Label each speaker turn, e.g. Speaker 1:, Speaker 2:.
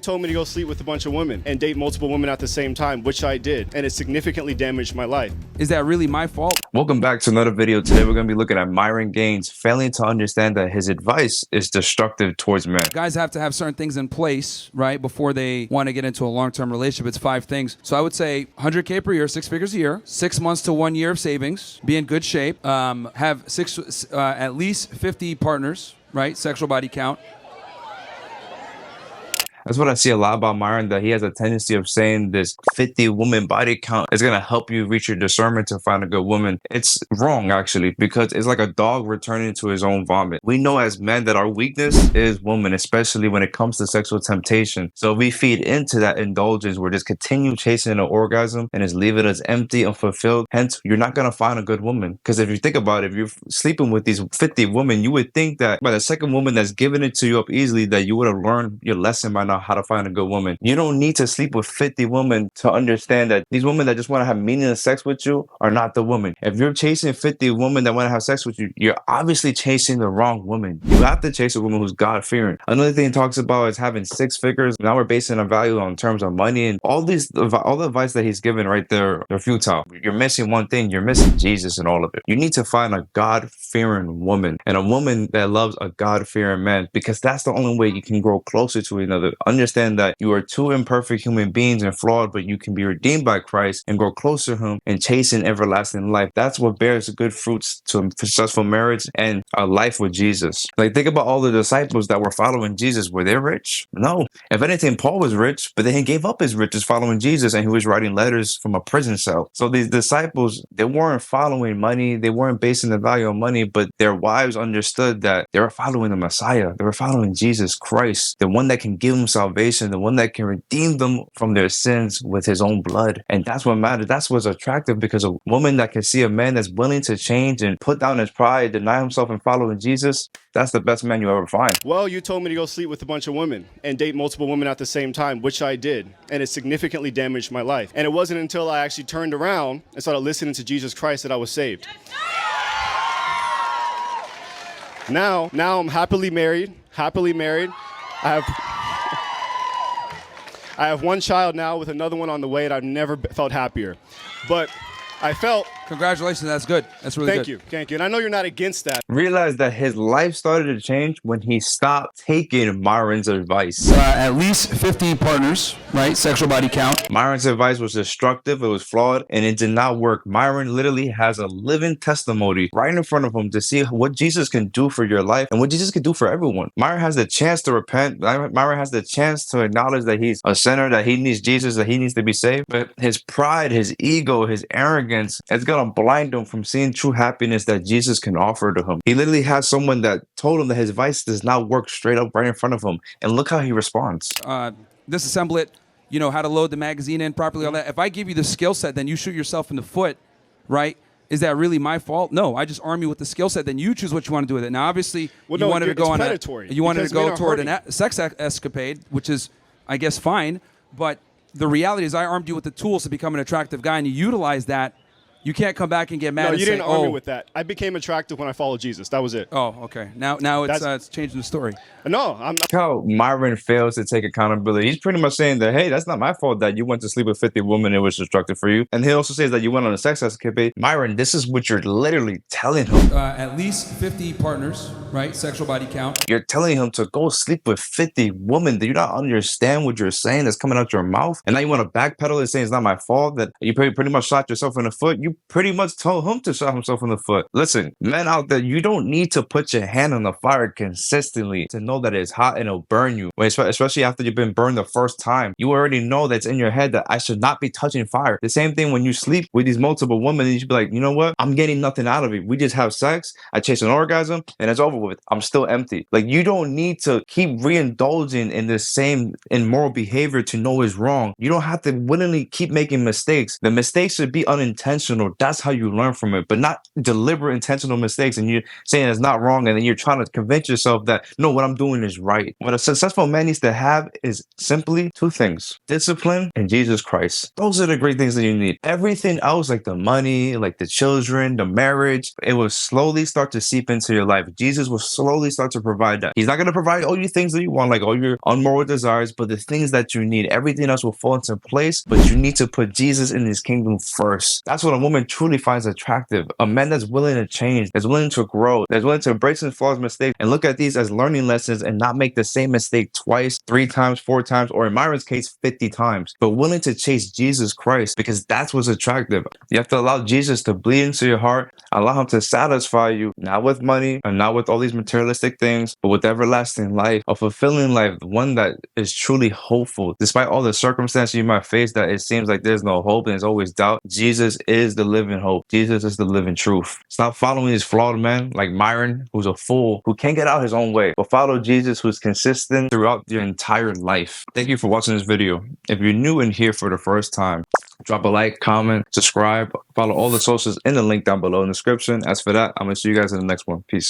Speaker 1: Told me to go sleep with a bunch of women and date multiple women at the same time, which I did, and it significantly damaged my life.
Speaker 2: Is that really my fault?
Speaker 3: Welcome back to another video. Today we're going to be looking at Myron Gaines failing to understand that his advice is destructive towards men.
Speaker 2: Guys have to have certain things in place, right, before they want to get into a long-term relationship. It's 5 things. So I would say 100K per year, 6 figures a year, 6 months to 1 year of savings, be in good shape, have at least 50 partners, right, sexual body count.
Speaker 3: That's what I see a lot about Myron, that he has a tendency of saying this 50 woman body count is going to help you reach your discernment to find a good woman. It's wrong, actually, because it's like a dog returning to his own vomit. We know as men that our weakness is women, especially when it comes to sexual temptation. So if we feed into that indulgence, we're just continue chasing an orgasm and it's leaving us empty, unfulfilled. Hence, you're not going to find a good woman. Because if you think about it, if you're sleeping with these 50 women, you would think that by the second woman that's giving it to you up easily, that you would have learned your lesson by now how to find a good woman. You don't need to sleep with 50 women to understand that these women that just want to have meaningless sex with you are not the woman. If you're chasing 50 women that want to have sex with you, you're obviously chasing the wrong woman. You have to chase a woman who's God-fearing. Another thing he talks about is having 6 figures. Now we're basing a value on terms of money, and all the advice that he's given right there, they're futile. You're missing one thing. You're missing Jesus in all of it. You need to find a God-fearing woman and a woman that loves a God-fearing man, because that's the only way you can grow closer to another. Understand that you are 2 imperfect human beings and flawed, but you can be redeemed by Christ and grow closer to him and chasing everlasting life. That's what bears good fruits to a successful marriage and a life with Jesus. Like, think about all the disciples that were following Jesus. Were they rich? No. If anything, Paul was rich, but then he gave up his riches following Jesus, and he was writing letters from a prison cell. So these disciples, they weren't following money. They weren't basing the value on money, but their wives understood that they were following the Messiah. They were following Jesus Christ, the one that can give them salvation, the one that can redeem them from their sins with his own blood. And that's what matters. That's what's attractive, because a woman that can see a man that's willing to change and put down his pride, deny himself, and follow in Jesus, that's the best man you ever find.
Speaker 1: Well, you told me to go sleep with a bunch of women and date multiple women at the same time, which I did, and it significantly damaged my life. And it wasn't until I actually turned around and started listening to Jesus Christ that I was saved. Now I'm happily married. I have 1 child now with another one on the way, and I've never felt happier. But I felt...
Speaker 2: Congratulations, that's good. That's really good.
Speaker 1: Thank you. And I know you're not against that.
Speaker 3: Realize that his life started to change when he stopped taking Myron's advice.
Speaker 2: At least 15 partners, right? Sexual body count.
Speaker 3: Myron's advice was destructive, it was flawed, and it did not work. Myron literally has a living testimony right in front of him to see what Jesus can do for your life and what Jesus can do for everyone. Myron has the chance to repent. Myron has the chance to acknowledge that he's a sinner, that he needs Jesus, that he needs to be saved. But his pride, his ego, his arrogance, it's going to blind him from seeing true happiness that Jesus can offer to him. He literally has someone that told him that his advice does not work straight up right in front of him. And look how he responds.
Speaker 2: Disassemble it, how to load the magazine in properly, all that. If I give you the skill set, then you shoot yourself in the foot, right? Is that really my fault? No, I just arm you with the skill set. Then you choose what you want to do with it. Now, obviously, you wanted to go toward a sex escapade, which is, I guess, fine. But the reality is I armed you with the tools to become an attractive guy, and you utilize that. You can't come back and get mad.
Speaker 1: No,
Speaker 2: and
Speaker 1: you
Speaker 2: say,
Speaker 1: didn't arm me with that. I became attractive when I followed Jesus. That was it.
Speaker 2: Oh, okay. Now it's changing the story.
Speaker 1: No, I'm not.
Speaker 3: How Myron fails to take accountability. He's pretty much saying that, hey, that's not my fault that you went to sleep with 50 women. It was destructive for you. And he also says that you went on a sex escapade. Myron, this is what you're literally telling him.
Speaker 2: At least 50 partners, right? Sexual body count.
Speaker 3: You're telling him to go sleep with 50 women. Do you not understand what you're saying that's coming out your mouth? And now you want to backpedal and say it's not my fault, that you pretty much shot yourself in the foot. You pretty much told him to shot himself in the foot. Listen, men out there, you don't need to put your hand on the fire consistently to know that it's hot and it'll burn you. Especially after you've been burned the first time. You already know that's in your head that I should not be touching fire. The same thing when you sleep with these multiple women, and you should be like, you know what? I'm getting nothing out of it. We just have sex. I chase an orgasm and it's over with. I'm still empty. Like, you don't need to keep re-indulging in the same immoral behavior to know is wrong. You don't have to willingly keep making mistakes. The mistakes should be unintentional. intentional, that's how you learn from it, but not deliberate intentional mistakes. And you're saying it's not wrong, and then you're trying to convince yourself that no, what I'm doing is right. What a successful man needs to have is simply two things: discipline and Jesus Christ. Those are the great things that you need. Everything else, like the money, like the children, the marriage, it will slowly start to seep into your life. Jesus will slowly start to provide that. He's not going to provide all your things that you want, like all your unmoral desires, but the things that you need, everything else will fall into place. But you need to put Jesus in his kingdom first. That's what a woman truly finds attractive. A man that's willing to change, that's willing to grow, that's willing to embrace his flaws, mistakes, and look at these as learning lessons and not make the same mistake twice, 3 times, 4 times, or in Myron's case, 50 times, but willing to chase Jesus Christ, because that's what's attractive. You have to allow Jesus to bleed into your heart, allow him to satisfy you, not with money and not with all these materialistic things, but with everlasting life, a fulfilling life, one that is truly hopeful. Despite all the circumstances you might face that it seems like there's no hope and there's always doubt, Jesus is the living hope. Jesus is the living truth. Stop following these flawed men like Myron, who's a fool, who can't get out his own way, but follow Jesus, who's consistent throughout your entire life. Thank you for watching this video. If you're new in here for the first time, drop a like, comment, subscribe, follow all the socials in the link down below in the description. As for that, I'm going to see you guys in the next one. Peace.